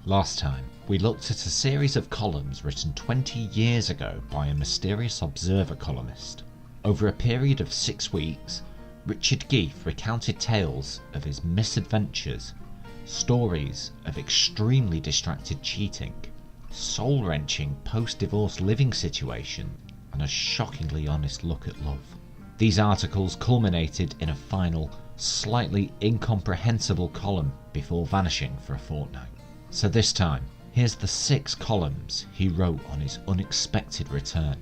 Last time, we looked at a series of columns written 20 years ago by a mysterious Observer columnist. Over a period of 6 weeks, Richard Geefe recounted tales of his misadventures, stories of extremely distracted cheating, soul-wrenching post-divorce living situation, and a shockingly honest look at love. These articles culminated in a final, slightly incomprehensible column before vanishing for a fortnight. So this time, here's the 6 columns he wrote on his unexpected return,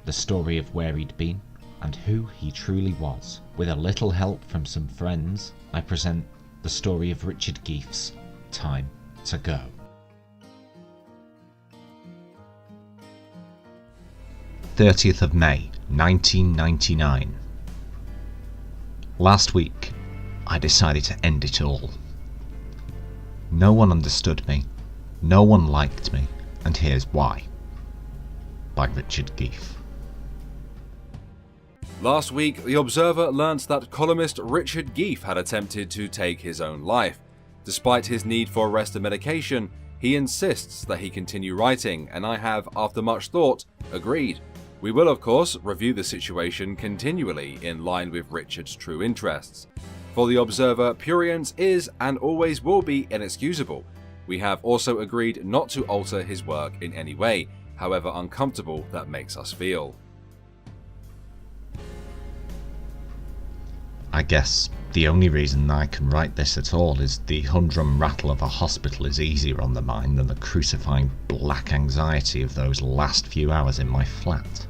the story of where he'd been and who he truly was. With a little help from some friends, I present the story of Richard Geefe's Time to Go. May 1999. Last week, I decided to end it all. No one understood me, no one liked me, and here's why. By Richard Geefe. Last week, The Observer learnt that columnist Richard Geefe had attempted to take his own life. Despite his need for rest and medication, he insists that he continue writing, and I have, after much thought, agreed. We will, of course, review the situation continually in line with Richard's true interests. For The Observer, prurience is and always will be inexcusable. We have also agreed not to alter his work in any way, however uncomfortable that makes us feel. I guess the only reason I can write this at all is the humdrum rattle of a hospital is easier on the mind than the crucifying black anxiety of those last few hours in my flat.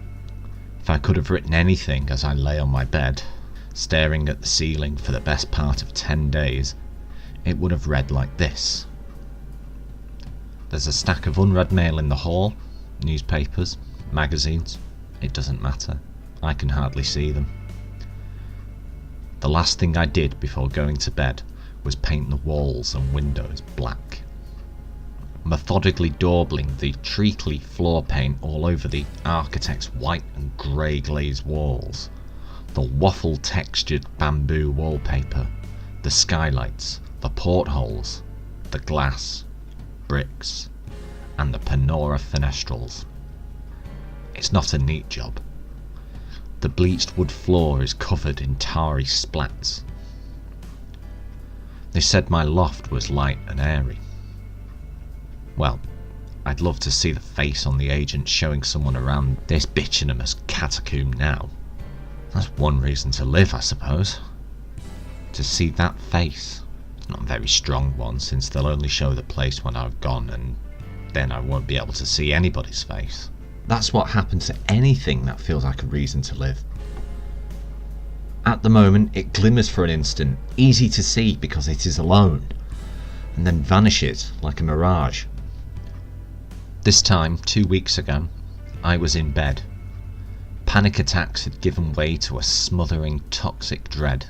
If I could have written anything as I lay on my bed, staring at the ceiling for the best part of 10 days, it would have read like this. There's a stack of unread mail in the hall, newspapers, magazines, it doesn't matter, I can hardly see them. The last thing I did before going to bed was paint the walls and windows black. Methodically daubling the treacly floor paint all over the architect's white and grey glazed walls, the waffle-textured bamboo wallpaper, the skylights, the portholes, the glass, bricks, and the Panora fenestrals. It's not a neat job. The bleached wood floor is covered in tarry splats. They said my loft was light and airy. Well, I'd love to see the face on the agent showing someone around this bituminous catacomb now. That's one reason to live, I suppose. To see that face. It's not a very strong one, since they'll only show the place when I've gone, and then I won't be able to see anybody's face. That's what happens to anything that feels like a reason to live. At the moment, it glimmers for an instant, easy to see because it is alone, and then vanishes like a mirage. This time, 2 weeks ago, I was in bed. Panic attacks had given way to a smothering, toxic dread.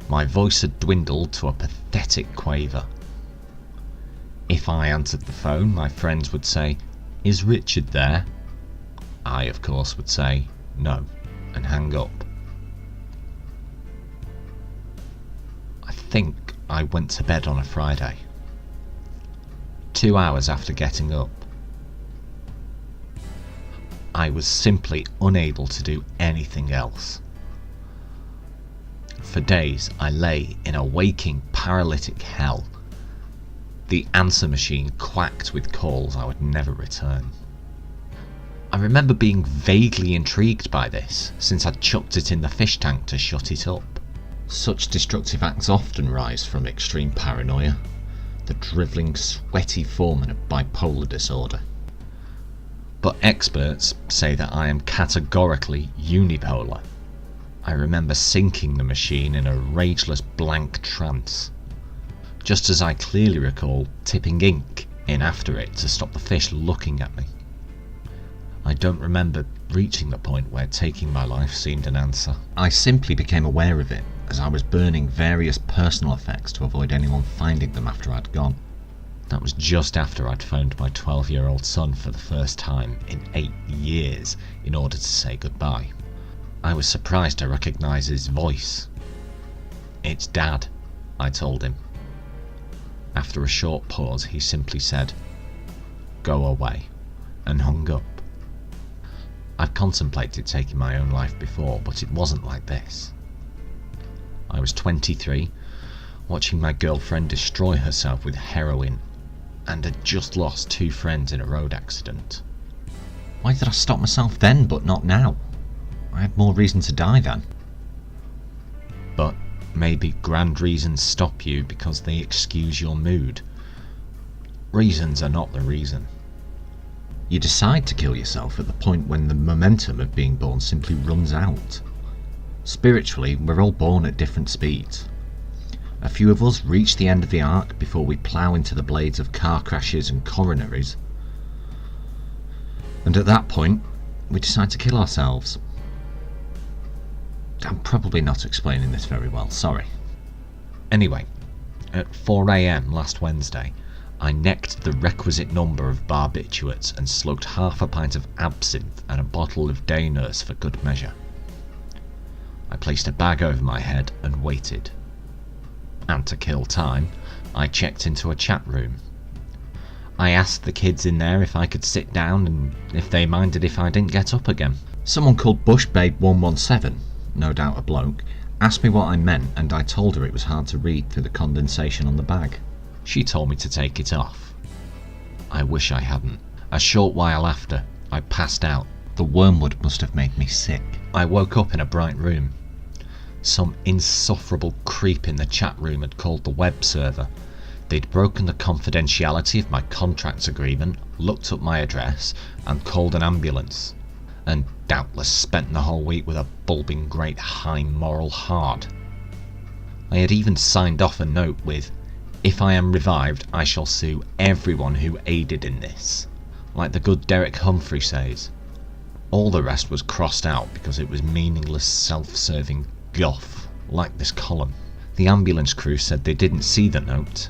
My voice had dwindled to a pathetic quaver. If I answered the phone, my friends would say, "Is Richard there?" I, of course, would say, "No," and hang up. I think I went to bed on a Friday. 2 hours after getting up. I was simply unable to do anything else. For days I lay in a waking paralytic hell. The answer machine quacked with calls I would never return. I remember being vaguely intrigued by this, since I'd chucked it in the fish tank to shut it up. Such destructive acts often rise from extreme paranoia, the drivelling, sweaty foreman of bipolar disorder. But experts say that I am categorically unipolar. I remember sinking the machine in a rageless blank trance, just as I clearly recall tipping ink in after it to stop the fish looking at me. I don't remember reaching the point where taking my life seemed an answer. I simply became aware of it as I was burning various personal effects to avoid anyone finding them after I'd gone. That was just after I'd phoned my 12-year-old son for the first time in 8 years in order to say goodbye. I was surprised to recognise his voice. "It's Dad," I told him. After a short pause, he simply said, "Go away," and hung up. I've contemplated taking my own life before, but it wasn't like this. I was 23, watching my girlfriend destroy herself with heroin, and had just lost 2 friends in a road accident. Why did I stop myself then, but not now? I had more reason to die then. But maybe grand reasons stop you because they excuse your mood. Reasons are not the reason. You decide to kill yourself at the point when the momentum of being born simply runs out. Spiritually, we're all born at different speeds. A few of us reach the end of the arc before we plough into the blades of car crashes and coronaries. And at that point, we decide to kill ourselves. I'm probably not explaining this very well, sorry. Anyway, at 4 AM last Wednesday, I necked the requisite number of barbiturates and slugged half a pint of absinthe and a bottle of day nurse for good measure. I placed a bag over my head and waited. And to kill time, I checked into a chat room. I asked the kids in there if I could sit down and if they minded if I didn't get up again. Someone called Bushbabe117, no doubt a bloke, asked me what I meant, and I told her it was hard to read through the condensation on the bag. She told me to take it off. I wish I hadn't. A short while after, I passed out. The wormwood must have made me sick. I woke up in a bright room. Some insufferable creep in the chat room had called the web server. They'd broken the confidentiality of my contract agreement, looked up my address, and called an ambulance. And doubtless spent the whole week with a bulbing great high moral heart. I had even signed off a note with, "If I am revived, I shall sue everyone who aided in this," like the good Derek Humphrey says. All the rest was crossed out because it was meaningless, self-serving guff, like this column. The ambulance crew said they didn't see the note.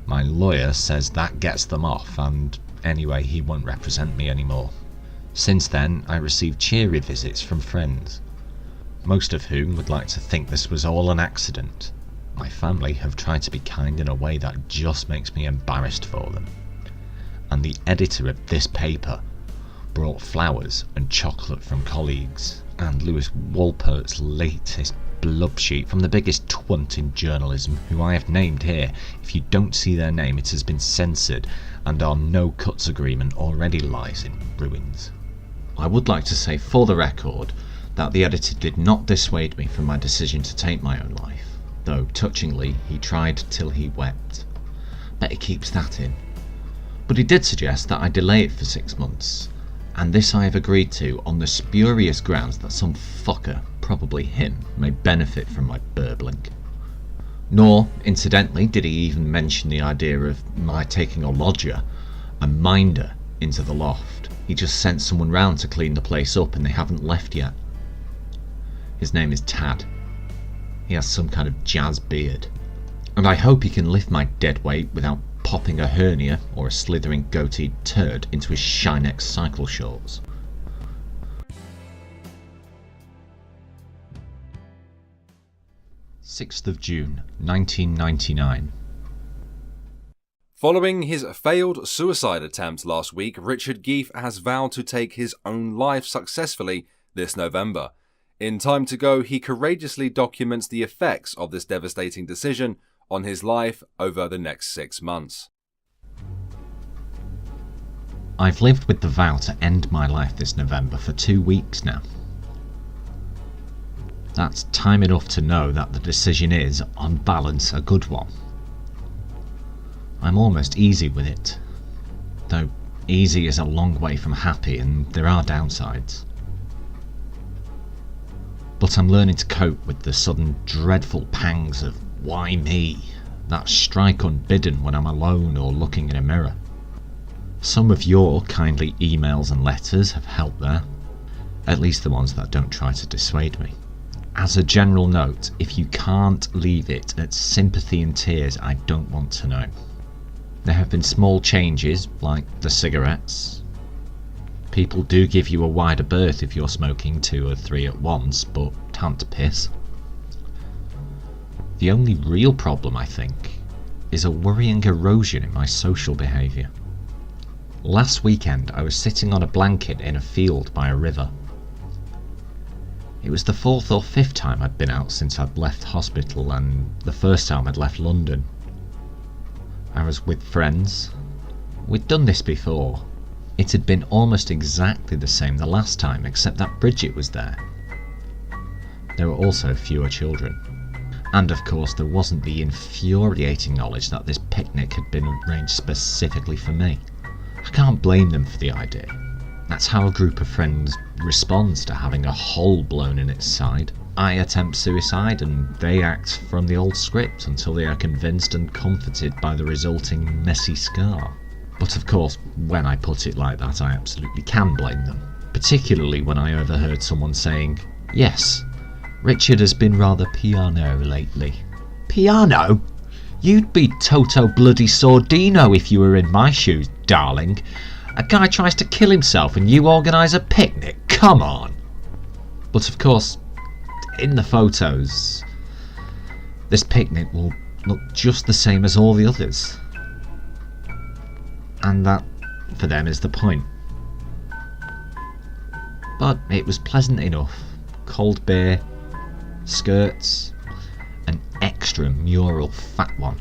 My lawyer says that gets them off, and anyway, he won't represent me anymore. Since then, I received cheery visits from friends, most of whom would like to think this was all an accident. My family have tried to be kind in a way that just makes me embarrassed for them. And the editor of this paper brought flowers and chocolate from colleagues, and Lewis Wolpert's latest blub sheet from the biggest twunt in journalism, who I have named here. If you don't see their name, it has been censored, and our no-cuts agreement already lies in ruins. I would like to say for the record that the editor did not dissuade me from my decision to take my own life, though touchingly he tried till he wept. Bet he keeps that in. But he did suggest that I delay it for 6 months, and this I have agreed to on the spurious grounds that some fucker, probably him, may benefit from my burbling. Nor, incidentally, did he even mention the idea of my taking a lodger, a minder, into the loft. He just sent someone round to clean the place up and they haven't left yet. His name is Tad. He has some kind of jazz beard. And I hope he can lift my dead weight without popping a hernia or a slithering goateed turd into his Shinex cycle shorts. June 6th, 1999. Following his failed suicide attempt last week, Richard Geefe has vowed to take his own life successfully this November. In Time to Go, he courageously documents the effects of this devastating decision on his life over the next 6 months. I've lived with the vow to end my life this November for 2 weeks now. That's time enough to know that the decision is, on balance, a good one. I'm almost easy with it, though easy is a long way from happy and there are downsides. But I'm learning to cope with the sudden dreadful pangs of why me that strike unbidden when I'm alone or looking in a mirror. Some of your kindly emails and letters have helped there, at least the ones that don't try to dissuade me. As a general note, if you can't leave it at sympathy and tears, I don't want to know. There have been small changes, like the cigarettes. People do give you a wider berth if you're smoking 2 or 3 at once, but time to piss. The only real problem, I think, is a worrying erosion in my social behaviour. Last weekend I was sitting on a blanket in a field by a river. It was the 4th or 5th time I'd been out since I'd left hospital, and the first time I'd left London. I was with friends. We'd done this before. It had been almost exactly the same the last time, except that Bridget was there. There were also fewer children. And of course there wasn't the infuriating knowledge that this picnic had been arranged specifically for me. I can't blame them for the idea. That's how a group of friends responds to having a hole blown in its side. I attempt suicide and they act from the old script until they are convinced and comforted by the resulting messy scar. But of course, when I put it like that, I absolutely can blame them. Particularly when I overheard someone saying, "Yes, Richard has been rather piano lately." Piano? You'd be Toto bloody Sordino if you were in my shoes, darling. A guy tries to kill himself and you organise a picnic? Come on! But of course, in the photos, this picnic will look just the same as all the others. And that, for them, is the point. But it was pleasant enough. Cold beer, skirts, an extra mural fat one,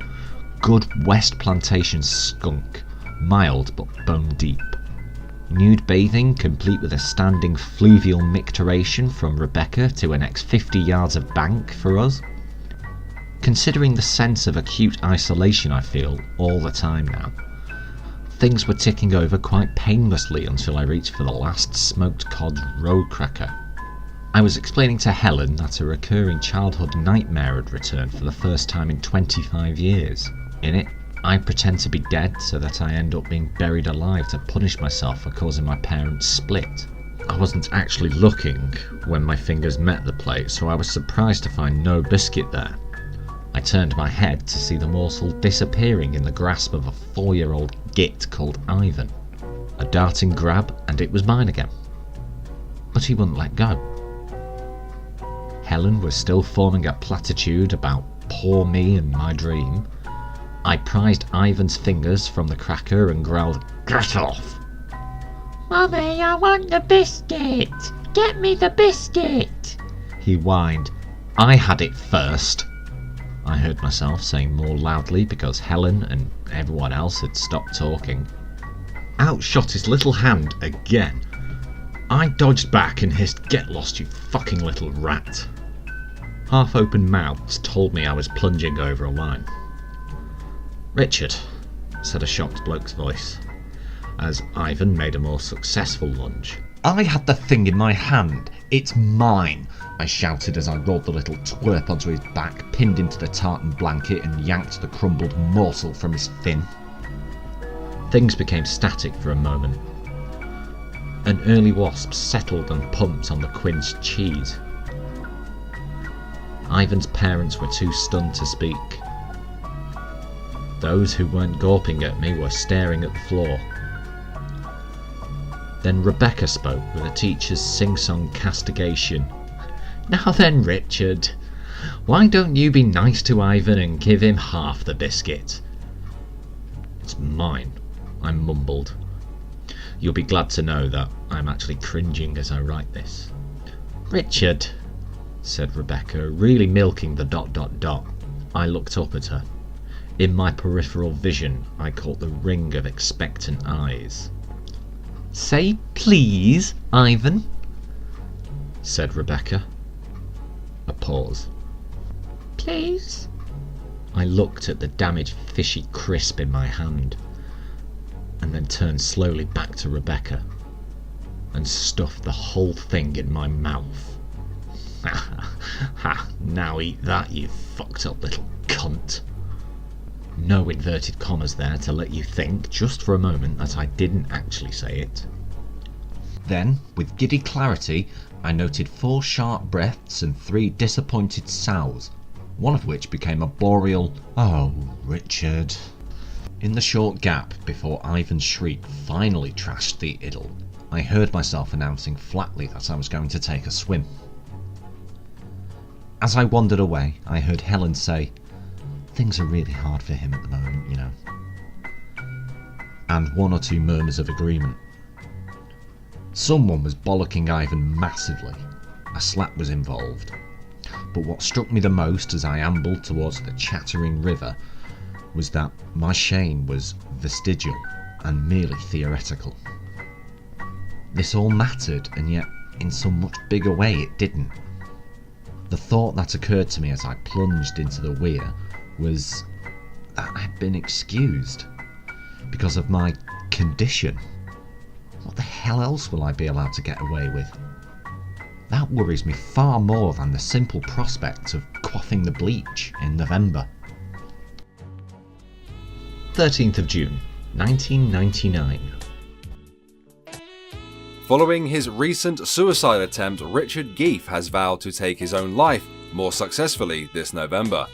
good West Plantation skunk, mild but bone deep. Nude bathing complete with a standing fluvial micturation from Rebecca to an next 50 yards of bank for us. Considering the sense of acute isolation I feel all the time now, things were ticking over quite painlessly until I reached for the last smoked cod road cracker. I was explaining to Helen that a recurring childhood nightmare had returned for the first time in 25 years. In it, I pretend to be dead so that I end up being buried alive to punish myself for causing my parents' split. I wasn't actually looking when my fingers met the plate, so I was surprised to find no biscuit there. I turned my head to see the morsel disappearing in the grasp of a 4-year-old git called Ivan. A darting grab and it was mine again. But he wouldn't let go. Helen was still forming a platitude about poor me and my dream. I prized Ivan's fingers from the cracker and growled, "Get off!" "Mummy, I want the biscuit! Get me the biscuit!" he whined. "I had it first," I heard myself saying more loudly because Helen and everyone else had stopped talking. Out shot his little hand again. I dodged back and hissed, "Get lost, you fucking little rat." Half-open mouths told me I was plunging over a line. "Richard," said a shocked bloke's voice, as Ivan made a more successful lunge. "I had the thing in my hand. It's mine," I shouted as I rolled the little twerp onto his back, pinned him to the tartan blanket and yanked the crumbled morsel from his fin. Things became static for a moment. An early wasp settled and pumped on the quince cheese. Ivan's parents were too stunned to speak. Those who weren't gawping at me were staring at the floor. Then Rebecca spoke with a teacher's sing-song castigation. "Now then, Richard, why don't you be nice to Ivan and give him half the biscuit?" "It's mine," I mumbled. You'll be glad to know that I'm actually cringing as I write this. "Richard," said Rebecca, really milking the ... I looked up at her. In my peripheral vision, I caught the ring of expectant eyes. "Say please, Ivan," said Rebecca. A pause. "Please?" I looked at the damaged fishy crisp in my hand, and then turned slowly back to Rebecca and stuffed the whole thing in my mouth. Ha, now eat that, you fucked up little cunt. No inverted commas there to let you think, just for a moment, that I didn't actually say it. Then, with giddy clarity, I noted 4 sharp breaths and 3 disappointed sows, one of which became a boreal, "Oh, Richard." In the short gap before Ivan's shriek finally trashed the idyll, I heard myself announcing flatly that I was going to take a swim. As I wandered away, I heard Helen say, things are really hard for him at the moment, you know. And one or two murmurs of agreement. Someone was bollocking Ivan massively. A slap was involved. But what struck me the most as I ambled towards the chattering river was that my shame was vestigial and merely theoretical. This all mattered, and yet in some much bigger way it didn't. The thought that occurred to me as I plunged into the weir was that I'd been excused because of my condition. What the hell else will I be allowed to get away with? That worries me far more than the simple prospect of quaffing the bleach in November. 13th of June, 1999. Following his recent suicide attempt, Richard Geefe has vowed to take his own life more successfully this November.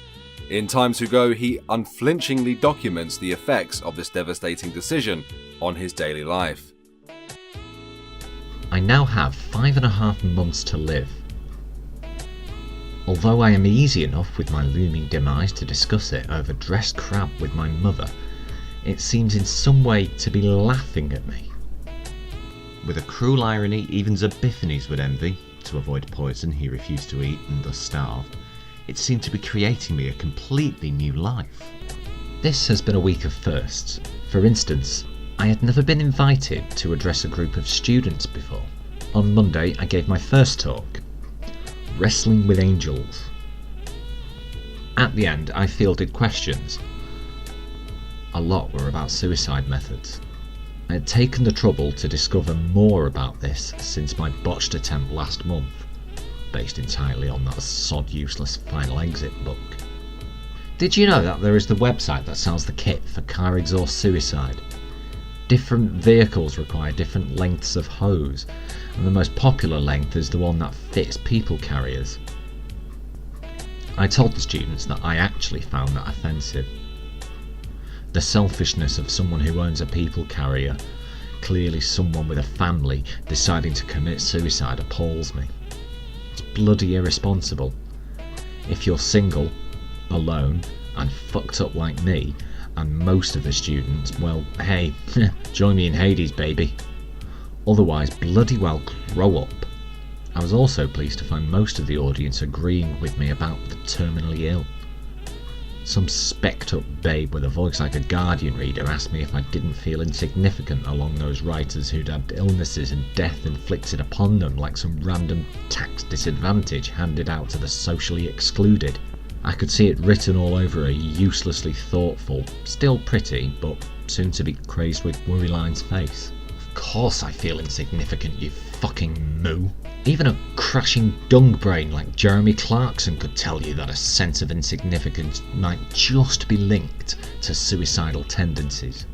In Time to Go, he unflinchingly documents the effects of this devastating decision on his daily life. I now have 5.5 months to live. Although I am easy enough with my looming demise to discuss it over dressed crab with my mother, it seems in some way to be laughing at me. With a cruel irony even Zabiphanes would envy, to avoid poison he refused to eat and thus starved, it seemed to be creating me a completely new life. This has been a week of firsts. For instance, I had never been invited to address a group of students before. On Monday I gave my first talk, Wrestling with Angels. At the end I fielded questions. A lot were about suicide methods. I had taken the trouble to discover more about this since my botched attempt last month, based entirely on that sod useless Final Exit book. Did you know that there is the website that sells the kit for car exhaust suicide? Different vehicles require different lengths of hose, and the most popular length is the one that fits people carriers. I told the students that I actually found that offensive. The selfishness of someone who owns a people carrier, clearly someone with a family, deciding to commit suicide appalls me. It's bloody irresponsible. If you're single, alone, and fucked up like me, and most of the students, well, hey, join me in Hades, baby. Otherwise, bloody well grow up. I was also pleased to find most of the audience agreeing with me about the terminally ill. Some specked up babe with a voice like a Guardian reader asked me if I didn't feel insignificant along those writers who'd had illnesses and death inflicted upon them like some random tax disadvantage handed out to the socially excluded. I could see it written all over a uselessly thoughtful, still pretty, but soon to be crazed with worry line's face. Of course I feel insignificant, you fucking moo. Even a crashing dung brain like Jeremy Clarkson could tell you that a sense of insignificance might just be linked to suicidal tendencies.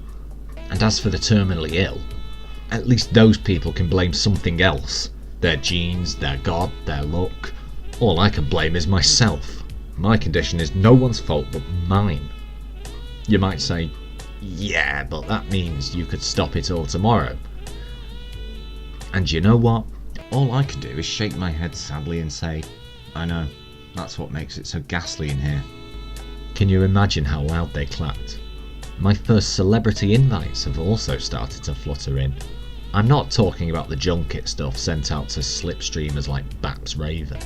And as for the terminally ill, at least those people can blame something else. Their genes, their God, their luck. All I can blame is myself. My condition is no one's fault but mine. You might say, yeah, but that means you could stop it all tomorrow. And you know what? All I can do is shake my head sadly and say, I know, that's what makes it so ghastly in here. Can you imagine how loud they clapped? My first celebrity invites have also started to flutter in. I'm not talking about the junket stuff sent out to slipstreamers like Baps Raven.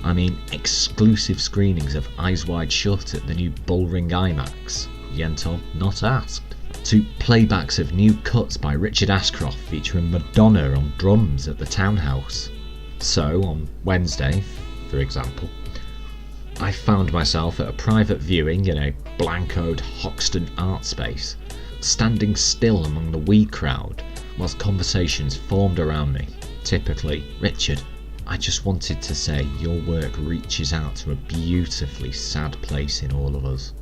I mean exclusive screenings of Eyes Wide Shut at the new Bullring IMAX, Yentov not asked, to playbacks of new cuts by Richard Ashcroft featuring Madonna on drums at the Townhouse. So, on Wednesday, for example, I found myself at a private viewing in a blancoed Hoxton art space, standing still among the wee crowd, whilst conversations formed around me. Typically, Richard, I just wanted to say your work reaches out to a beautifully sad place in all of us.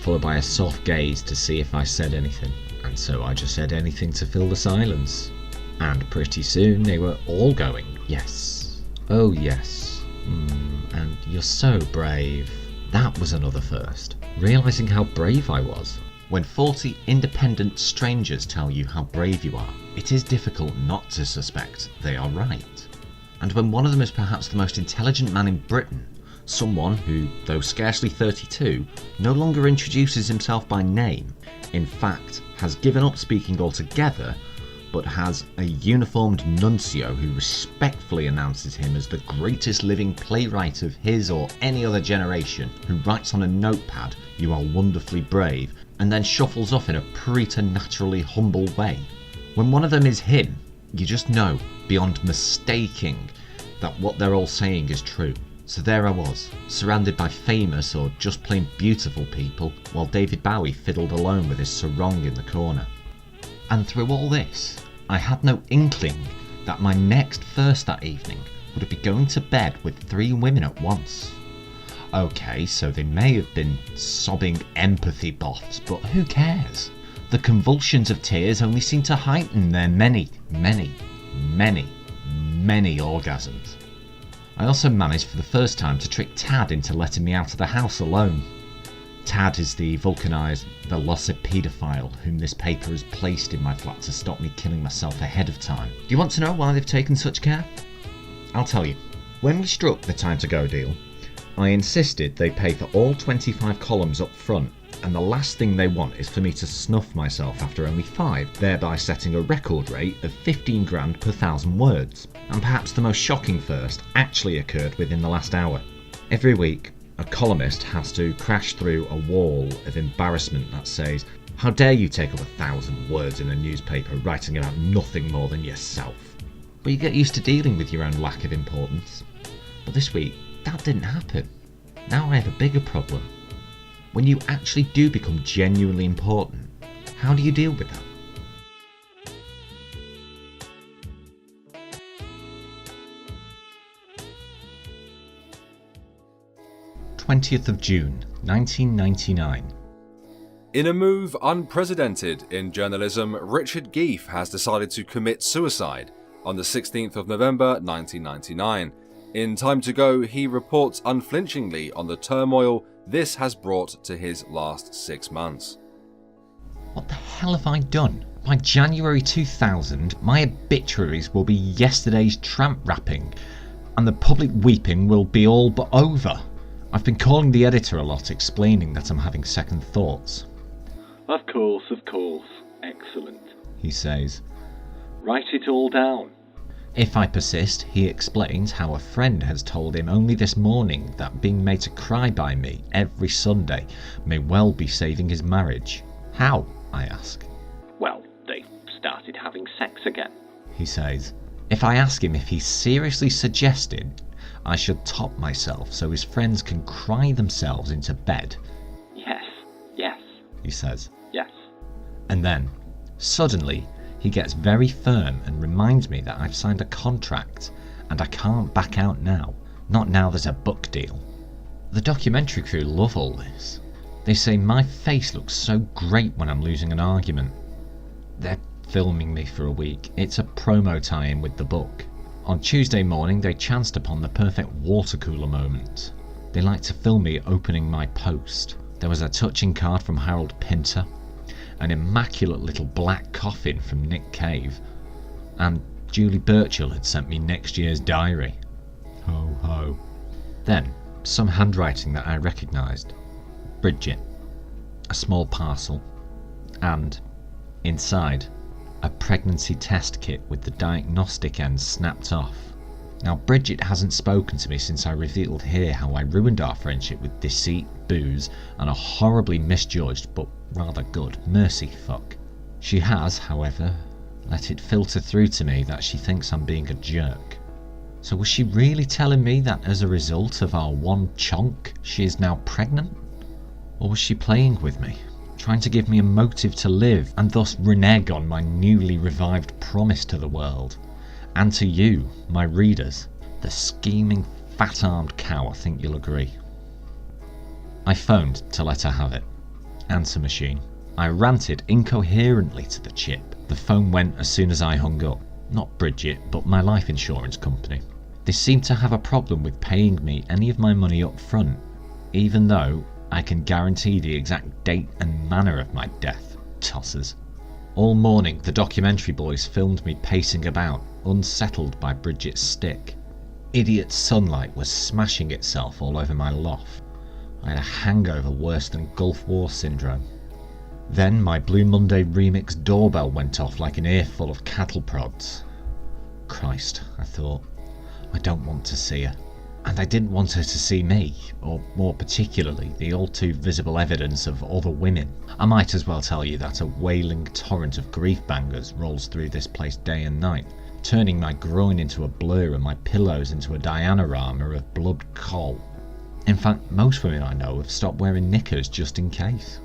Followed by a soft gaze to see if I said anything, and so I just said anything to fill the silence. And pretty soon they were all going, yes, oh yes, and you're so brave. That was another first, realising how brave I was. When 40 independent strangers tell you how brave you are, it is difficult not to suspect they are right. And when one of them is perhaps the most intelligent man in Britain, Someone who, though scarcely 32, no longer introduces himself by name, in fact has given up speaking altogether, but has a uniformed nuncio who respectfully announces him as the greatest living playwright of his or any other generation, who writes on a notepad, "You are wonderfully brave," and then shuffles off in a preternaturally humble way. When one of them is him, you just know, beyond mistaking, that what they're all saying is true. So there I was, surrounded by famous or just plain beautiful people, while David Bowie fiddled alone with his sarong in the corner. And through all this, I had no inkling that my next first that evening would be going to bed with 3 women at once. Okay, so they may have been sobbing empathy boffs, but who cares? The convulsions of tears only seem to heighten their many orgasms. I also managed for the first time to trick Tad into letting me out of the house alone. Tad is the vulcanised velocipede-ophile whom this paper has placed in my flat to stop me killing myself ahead of time. Do you want to know why they've taken such care? I'll tell you. When we struck the time to go deal, I insisted they pay for all 25 columns up front, and the last thing they want is for me to snuff myself after only 5, thereby setting a record rate of 15 grand per 1,000 words. And perhaps the most shocking first actually occurred within the last hour. Every week, a columnist has to crash through a wall of embarrassment that says, "How dare you take up 1,000 words in a newspaper writing about nothing more than yourself?" But you get used to dealing with your own lack of importance. But this week, that didn't happen. Now I have a bigger problem. When you actually do become genuinely important, how do you deal with that? 20th of June, 1999. In a move unprecedented in journalism, Richard Geefe has decided to commit suicide on the 16th of November 1999. In Time to Go, he reports unflinchingly on the turmoil this has brought to his last 6 months. What the hell have I done? By January 2000, my obituaries will be yesterday's tramp wrapping, and the public weeping will be all but over. I've been calling the editor a lot, explaining that I'm having second thoughts. Of course, excellent, he says. Write it all down. If I persist, he explains how a friend has told him only this morning that being made to cry by me every Sunday may well be saving his marriage. How? I ask. Well, they started having sex again, he says. If I ask him if he seriously suggested I should top myself so his friends can cry themselves into bed. Yes, he says. Yes. And then, suddenly, he gets very firm and reminds me that I've signed a contract and I can't back out now. Not now there's a book deal. The documentary crew love all this. They say my face looks so great when I'm losing an argument. They're filming me for a week. It's a promo tie-in with the book. On Tuesday morning, they chanced upon the perfect water cooler moment. They like to film me opening my post. There was a touching card from Harold Pinter, an immaculate little black coffin from Nick Cave, and Julie Birchall had sent me next year's diary. Ho ho. Then, some handwriting that I recognised. Bridget. A small parcel. And, inside, a pregnancy test kit with the diagnostic end snapped off. Now, Bridget hasn't spoken to me since I revealed here how I ruined our friendship with deceit, booze, and a horribly misjudged but rather good mercy fuck. She has, however, let it filter through to me that she thinks I'm being a jerk. So was she really telling me that as a result of our one chonk, she is now pregnant? Or was she playing with me? Trying to give me a motive to live and thus renege on my newly revived promise to the world. And to you, my readers, the scheming, fat-armed cow, I think you'll agree. I phoned to let her have it. Answer machine. I ranted incoherently to the chip. The phone went as soon as I hung up. Not Bridget, but my life insurance company. They seemed to have a problem with paying me any of my money up front, even though I can guarantee the exact date and manner of my death. Tossers. All morning, the documentary boys filmed me pacing about, unsettled by Bridget's stick. idiot sunlight was smashing itself all over my loft. I had a hangover worse than Gulf War syndrome. Then my Blue Monday remix doorbell went off like an earful of cattle prods. Christ, I thought, I don't want to see her. And I didn't want her to see me, or more particularly, the all too visible evidence of other women. I might as well tell you that a wailing torrent of grief bangers rolls through this place day and night, turning my groin into a blur and my pillows into a diorama of blood coal. In fact, most women I know have stopped wearing knickers just in case.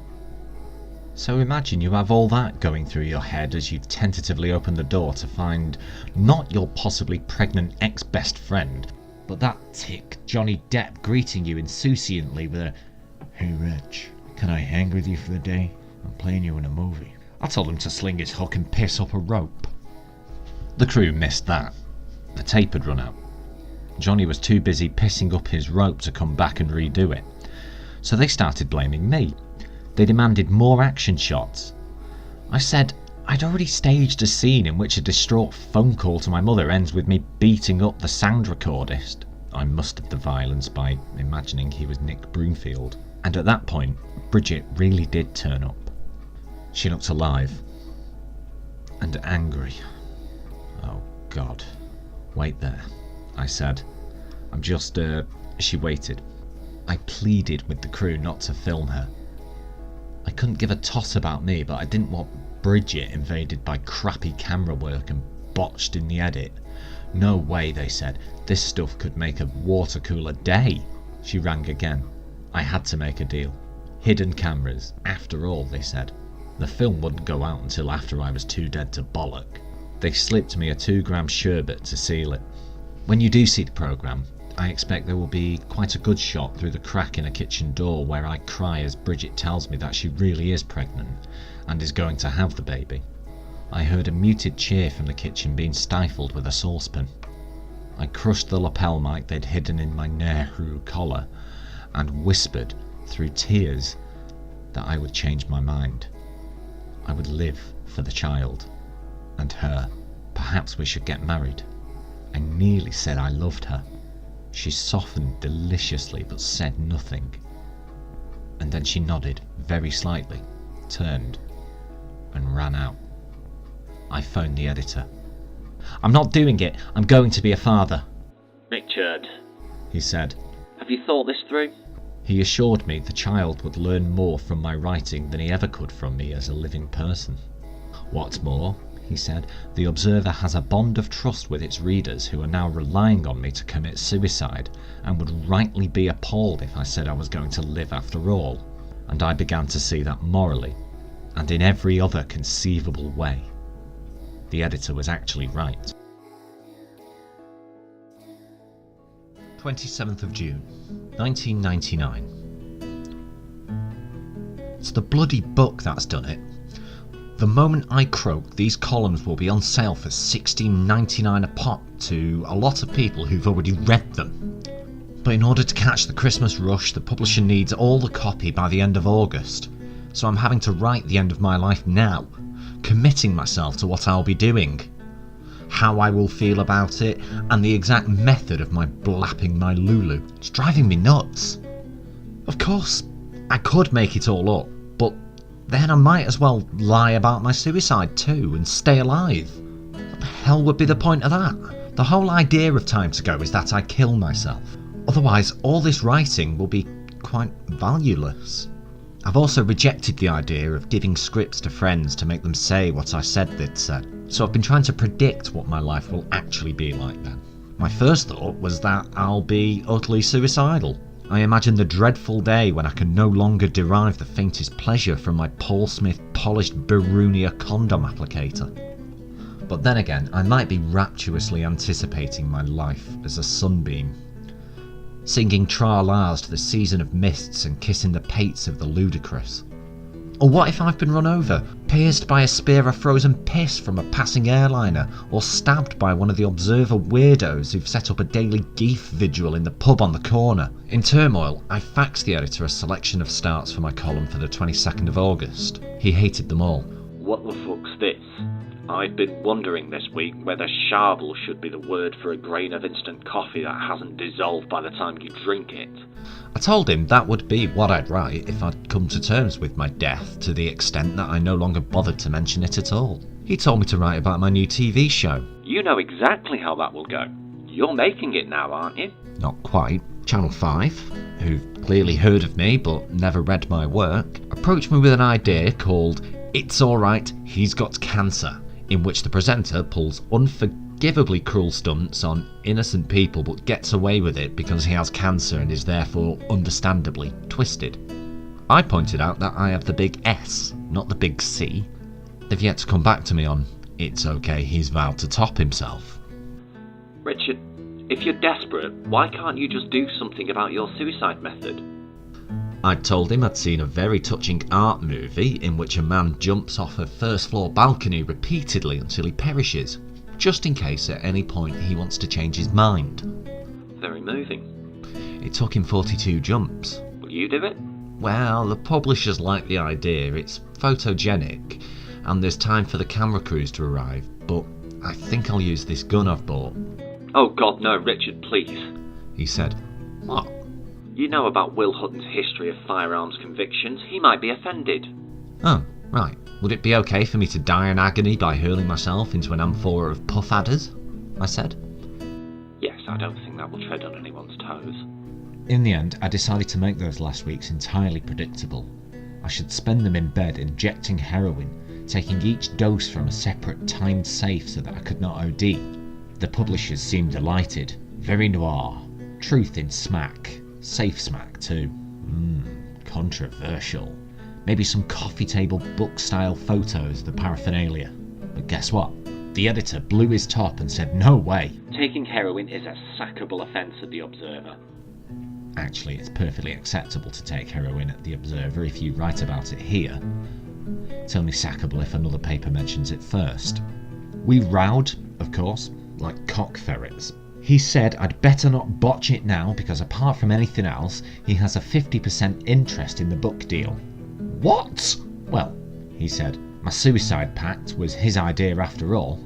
So imagine you have all that going through your head as you tentatively open the door to find not your possibly pregnant ex-best friend, but that tick Johnny Depp greeting you insouciantly with a, "Hey Rich, can I hang with you for the day? I'm playing you in a movie." I told him to sling his hook and piss up a rope. The crew missed that. The tape had run out. Johnny was too busy pissing up his rope to come back and redo it. So they started blaming me. They demanded more action shots. I said I'd already staged a scene in which a distraught phone call to my mother ends with me beating up the sound recordist. I mustered the violence by imagining he was Nick Broomfield. And at that point, Bridget really did turn up. She looked alive. And angry. Oh God. Wait there, I said. I'm just, She waited. I pleaded with the crew not to film her. I couldn't give a toss about me, but I didn't want Bridget invaded by crappy camera work and botched in the edit. No way, they said. This stuff could make a water cooler day. She rang again. I had to make a deal. Hidden cameras. After all, they said. The film wouldn't go out until after I was too dead to bollock. They slipped me a 2-gram sherbet to seal it. When you do see the programme, I expect there will be quite a good shot through the crack in a kitchen door where I cry as Bridget tells me that she really is pregnant and is going to have the baby. I heard a muted cheer from the kitchen being stifled with a saucepan. I crushed the lapel mic they'd hidden in my Nehru collar and whispered through tears that I would change my mind. I would live for the child and her. Perhaps we should get married. I nearly said I loved her. She softened deliciously but said nothing. And then she nodded very slightly, turned, and ran out. I phoned the editor. "I'm not doing it. I'm going to be a father." "Richard," he said. "have you thought this through?" He assured me the child would learn more from my writing than he ever could from me as a living person. "What's more," he said, "the Observer has a bond of trust with its readers who are now relying on me to commit suicide and would rightly be appalled if I said I was going to live after all." And I began to see that morally, and in every other conceivable way, the editor was actually right. 27th of June, 1999. It's the bloody book that's done it. The moment I croak, these columns will be on sale for $16.99 a pop to a lot of people who've already read them. But in order to catch the Christmas rush, the publisher needs all the copy by the end of August. So I'm having to write the end of my life now, committing myself to what I'll be doing, how I will feel about it, and the exact method of my blapping my Lulu. It's driving me nuts. Of course, I could make it all up, but then I might as well lie about my suicide too and stay alive. What the hell would be the point of that? The whole idea of Time to Go is that I kill myself. Otherwise, all this writing will be quite valueless. I've also rejected the idea of giving scripts to friends to make them say what I said they'd said, so I've been trying to predict what my life will actually be like then. My first thought was that I'll be utterly suicidal. I imagine the dreadful day when I can no longer derive the faintest pleasure from my Paul Smith polished Barunia condom applicator. But then again, I might be rapturously anticipating my life as a sunbeam, singing tra-las to the season of mists and kissing the pates of the ludicrous. Or what if I've been run over, pierced by a spear of frozen piss from a passing airliner, or stabbed by one of the Observer weirdos who've set up a daily Geefe vigil in the pub on the corner? In turmoil, I faxed the editor a selection of starts for my column for the 22nd of August. He hated them all. What the fuck's this? I've been wondering this week whether sharble should be the word for a grain of instant coffee that hasn't dissolved by the time you drink it. I told him that would be what I'd write if I'd come to terms with my death to the extent that I no longer bothered to mention it at all. He told me to write about my new TV show. You know exactly how that will go. You're making it now, aren't you? Not quite. Channel 5, who've clearly heard of me but never read my work, approached me with an idea called It's Alright, He's Got Cancer, in which the presenter pulls unforgivably cruel stunts on innocent people but gets away with it because he has cancer and is therefore understandably twisted. I pointed out that I have the big S, not the big C. They've yet to come back to me on It's okay, he's vowed to top himself. Richard, if you're desperate, why can't you just do something about your suicide method? I told him I'd seen a very touching art movie in which a man jumps off a first floor balcony repeatedly until he perishes, just in case at any point he wants to change his mind. Very moving. It took him 42 jumps. Will you do it? Well, the publishers like the idea, it's photogenic, and there's time for the camera crews to arrive, but I think I'll use this gun I've bought. Oh God, no, Richard, please. He said, What? You know about Will Hutton's history of firearms convictions. He might be offended. Oh, right. Would it be okay for me to die in agony by hurling myself into an amphora of puff adders? I said. Yes, I don't think that will tread on anyone's toes. In the end, I decided to make those last weeks entirely predictable. I should spend them in bed injecting heroin, taking each dose from a separate timed safe so that I could not OD. The publishers seemed delighted. Very noir. Truth in smack. Safe smack too. Controversial. Maybe some coffee table book style photos of the paraphernalia. But guess what? The editor blew his top and said no way. Taking heroin is a sackable offence at the Observer. Actually, it's perfectly acceptable to take heroin at the Observer if you write about it here. It's only sackable if another paper mentions it first. We rowed, of course, like cock ferrets. He said I'd better not botch it now because apart from anything else, he has a 50% interest in the book deal. What? Well, he said, my suicide pact was his idea after all.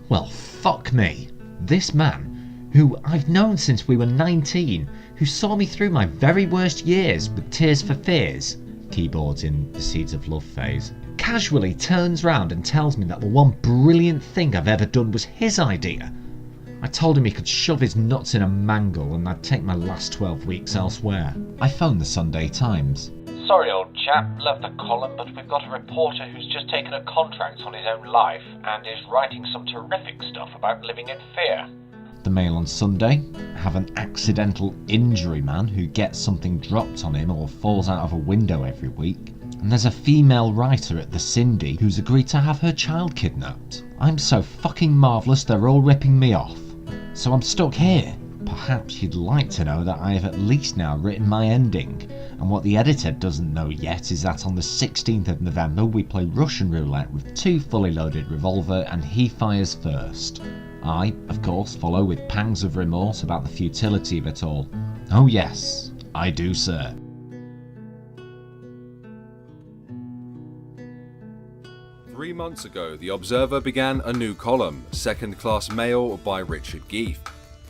Well, fuck me. This man, who I've known since we were 19, who saw me through my very worst years with Tears for Fears, keyboards in the Seeds of Love phase, casually turns round and tells me that the one brilliant thing I've ever done was his idea. I told him he could shove his nuts in a mangle and I'd take my last 12 weeks elsewhere. I phoned the Sunday Times. Sorry, old chap, love the column, but we've got a reporter who's just taken a contract on his own life and is writing some terrific stuff about living in fear. The Mail on Sunday have an accidental injury man who gets something dropped on him or falls out of a window every week. And there's a female writer at the Cindy who's agreed to have her child kidnapped. I'm so fucking marvellous they're all ripping me off. So I'm stuck here. Perhaps you'd like to know that I have at least now written my ending. And what the editor doesn't know yet is that on the 16th of November we play Russian roulette with 2 fully loaded revolver and he fires first. I, of course, follow with pangs of remorse about the futility of it all. Oh yes, I do, sir. 3 months ago, The Observer began a new column, Second Class Mail by Richard Geefe.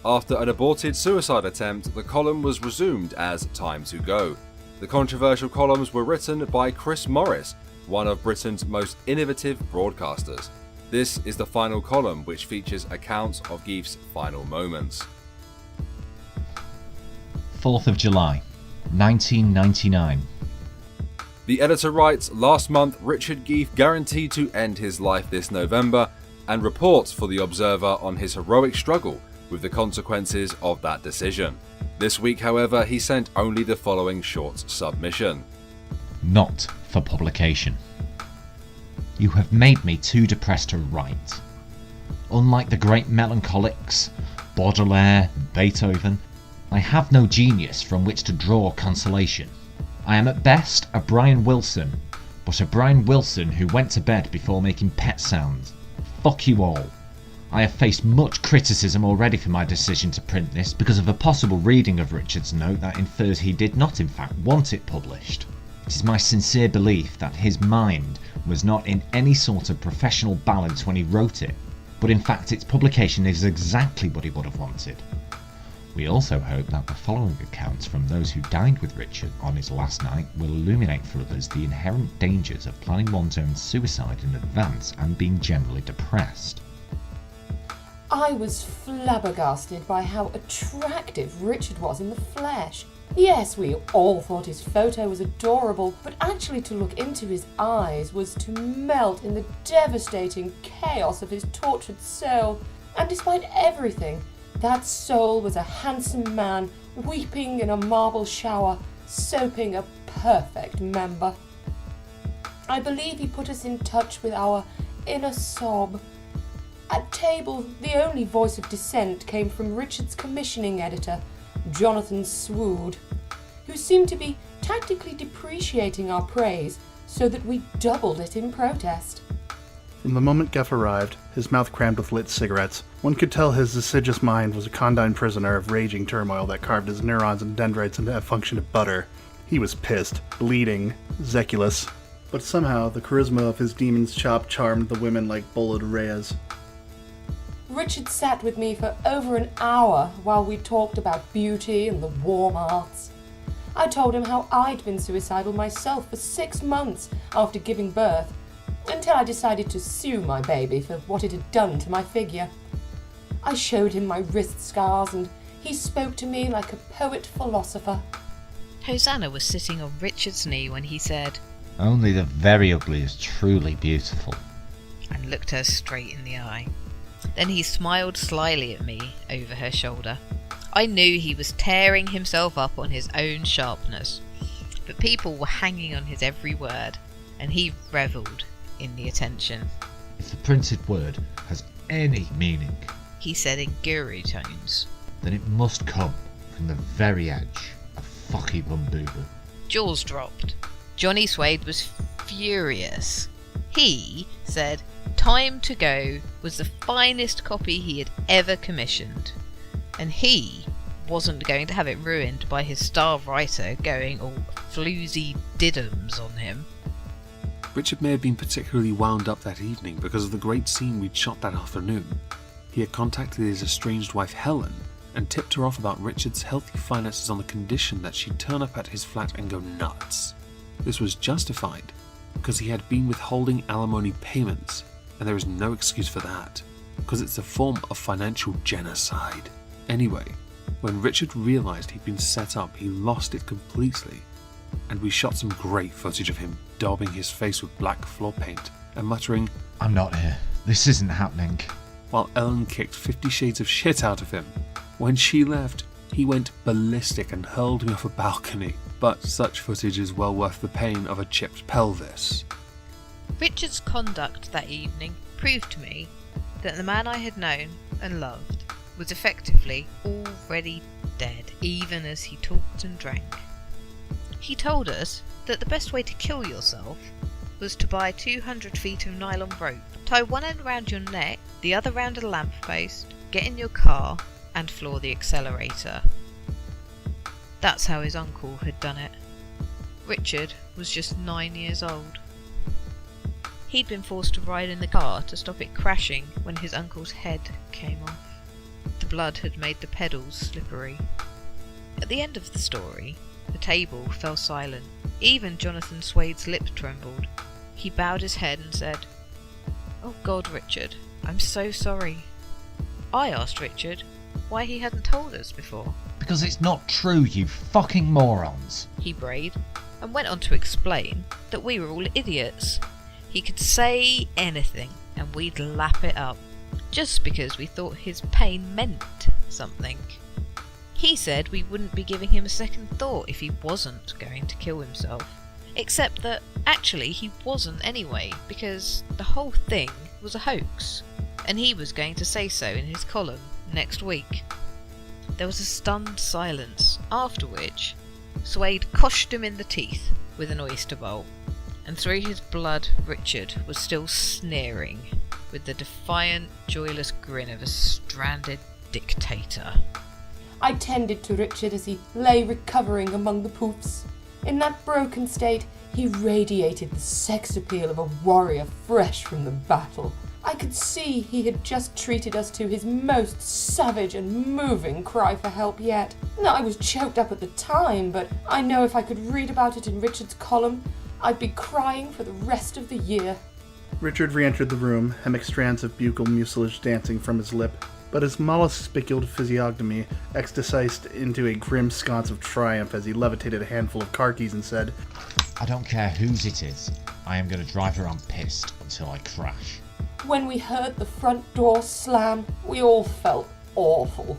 After an aborted suicide attempt, the column was resumed as Time to Go. The controversial columns were written by Chris Morris, one of Britain's most innovative broadcasters. This is the final column, which features accounts of Geefe's final moments. 4th of July, 1999. The editor writes, last month Richard Geefe guaranteed to end his life this November and reports for The Observer on his heroic struggle with the consequences of that decision. This week, however, he sent only the following short submission. Not for publication. You have made me too depressed to write. Unlike the great melancholics, Baudelaire, Beethoven, I have no genius from which to draw consolation. I am at best a Brian Wilson, but a Brian Wilson who went to bed before making pet sounds. Fuck you all. I have faced much criticism already for my decision to print this because of a possible reading of Richard's note that infers he did not in fact want it published. It is my sincere belief that his mind was not in any sort of professional balance when he wrote it, but in fact its publication is exactly what he would have wanted. We also hope that the following accounts from those who dined with Richard on his last night will illuminate for others the inherent dangers of planning one's own suicide in advance and being generally depressed. I was flabbergasted by how attractive Richard was in the flesh. Yes, we all thought his photo was adorable, but actually to look into his eyes was to melt in the devastating chaos of his tortured soul. And despite everything, that soul was a handsome man weeping in a marble shower, soaping a perfect member. I believe he put us in touch with our inner sob. At table, the only voice of dissent came from Richard's commissioning editor, Jonathan Swood, who seemed to be tactically depreciating our praise so that we doubled it in protest. From the moment Geefe arrived, his mouth crammed with lit cigarettes, one could tell his assiduous mind was a condign prisoner of raging turmoil that carved his neurons and dendrites into a function of butter. He was pissed, bleeding, zeculous, but somehow the charisma of his demon's chop charmed the women like Bola de Reyes. Richard sat with me for over an hour while we talked about beauty and the warm arts. I told him how I'd been suicidal myself for 6 months after giving birth, until I decided to sue my baby for what it had done to my figure. I showed him my wrist scars and he spoke to me like a poet-philosopher. Hosanna was sitting on Richard's knee when he said, Only the very ugly is truly beautiful. and looked her straight in the eye. Then he smiled slyly at me over her shoulder. I knew he was tearing himself up on his own sharpness, but people were hanging on his every word, and he revelled in the attention. If the printed word has any meaning, He said in guru tones. then it must come from the very edge of Focky Bumbuba. Jaws dropped. Johnny Suede was furious. He said Time to Go was the finest copy he had ever commissioned, and he wasn't going to have it ruined by his star writer going all floozy diddums on him. Richard may have been particularly wound up that evening because of the great scene we'd shot that afternoon. He had contacted his estranged wife Helen and tipped her off about Richard's healthy finances on the condition that she'd turn up at his flat and go nuts. This was justified because he had been withholding alimony payments, and there is no excuse for that, because it's a form of financial genocide. Anyway, when Richard realised he'd been set up, he lost it completely, and we shot some great footage of him daubing his face with black floor paint and muttering, I'm not here. This isn't happening. while Ellen kicked 50 shades of shit out of him. When she left, he went ballistic and hurled me off a balcony, but such footage is well worth the pain of a chipped pelvis. Richard's conduct that evening proved to me that the man I had known and loved was effectively already dead, even as he talked and drank. He told us that the best way to kill yourself was to buy 200 feet of nylon rope, tie one end around your neck, the other round a lamppost, get in your car and floor the accelerator. That's how his uncle had done it. Richard was just 9 years old. He'd been forced to ride in the car to stop it crashing when his uncle's head came off. The blood had made the pedals slippery. At the end of the story, the table fell silent. Even Jonathan Suade's lip trembled. He bowed his head and said, "Oh God, Richard, I'm so sorry." I asked Richard why he hadn't told us before. Because it's not true, you fucking morons. He brayed, and went on to explain that we were all idiots. He could say anything, and we'd lap it up, just because we thought his pain meant something. He said we wouldn't be giving him a second thought if he wasn't going to kill himself. Except that actually he wasn't anyway, because the whole thing was a hoax, and he was going to say so in his column next week. There was a stunned silence, after which Suade coshed him in the teeth with an oyster bowl, and through his blood Richard was still sneering with the defiant, joyless grin of a stranded dictator. I tended to Richard as he lay recovering among the poofs. In that broken state, He radiated the sex appeal of a warrior fresh from the battle. I could see he had just treated us to his most savage and moving cry for help yet. I was choked up at the time, but I know if I could read about it in Richard's column, I'd be crying for the rest of the year. Richard re-entered the room, hemic strands of buccal mucilage dancing from his lip, but his mollusk-spiculated physiognomy ecstasized into a grim sconce of triumph as he levitated a handful of car keys and said, I don't care whose it is. I am going to drive around pissed until I crash. When we heard the front door slam, we all felt awful.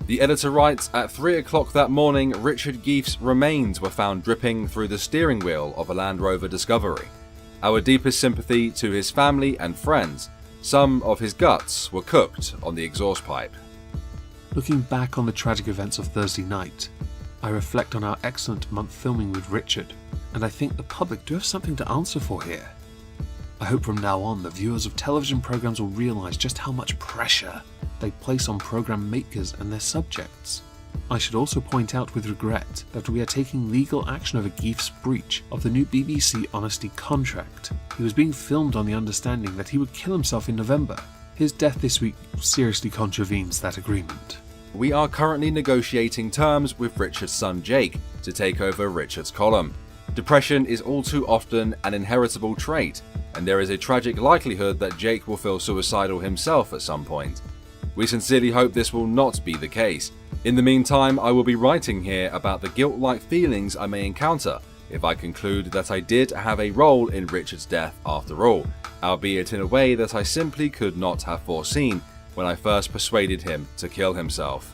The editor writes, at 3 o'clock that morning, Richard Geefe's remains were found dripping through the steering wheel of a Land Rover Discovery. Our deepest sympathy to his family and friends. Some of his guts were cooked on the exhaust pipe. Looking back on the tragic events of Thursday night, I reflect on our excellent month filming with Richard, and I think the public do have something to answer for here. I hope from now on the viewers of television programs will realise just how much pressure they place on program makers and their subjects. I should also point out with regret that we are taking legal action over Geefe's breach of the new BBC Honesty contract. He was being filmed on the understanding that he would kill himself in November. His death this week seriously contravenes that agreement. We are currently negotiating terms with Richard's son Jake to take over Richard's column. Depression is all too often an inheritable trait, and there is a tragic likelihood that Jake will feel suicidal himself at some point. We sincerely hope this will not be the case. In the meantime, I will be writing here about the guilt-like feelings I may encounter if I conclude that I did have a role in Richard's death after all, albeit in a way that I simply could not have foreseen when I first persuaded him to kill himself.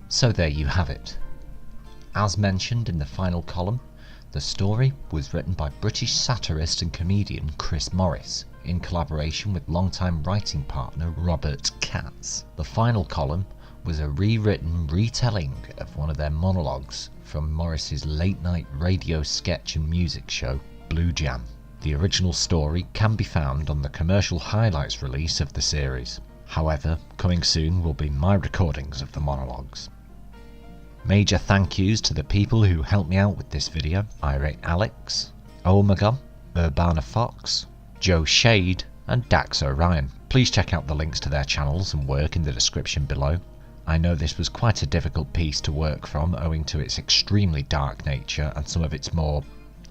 So there you have it. As mentioned in the final column, the story was written by British satirist and comedian Chris Morris, in collaboration with longtime writing partner Robert Katz. The final column was a rewritten retelling of one of their monologues from Morris's late-night radio sketch and music show, Blue Jam. The original story can be found on the commercial highlights release of the series. However, coming soon will be my recordings of the monologues. Major thank yous to the people who helped me out with this video: Irate Alex, Omegon, Urbana Fox, Joe Shade and Dax Orion. Please check out the links to their channels and work in the description below. I know this was quite a difficult piece to work from owing to its extremely dark nature and some of its more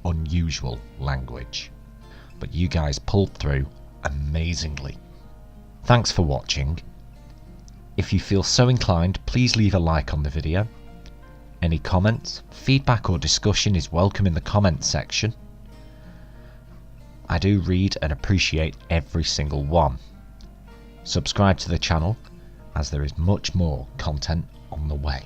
unusual language. But you guys pulled through amazingly. Thanks for watching. If you feel so inclined, please leave a like on the video. Any comments, feedback or discussion is welcome in the comments section. I do read and appreciate every single one. Subscribe to the channel, as there is much more content on the way.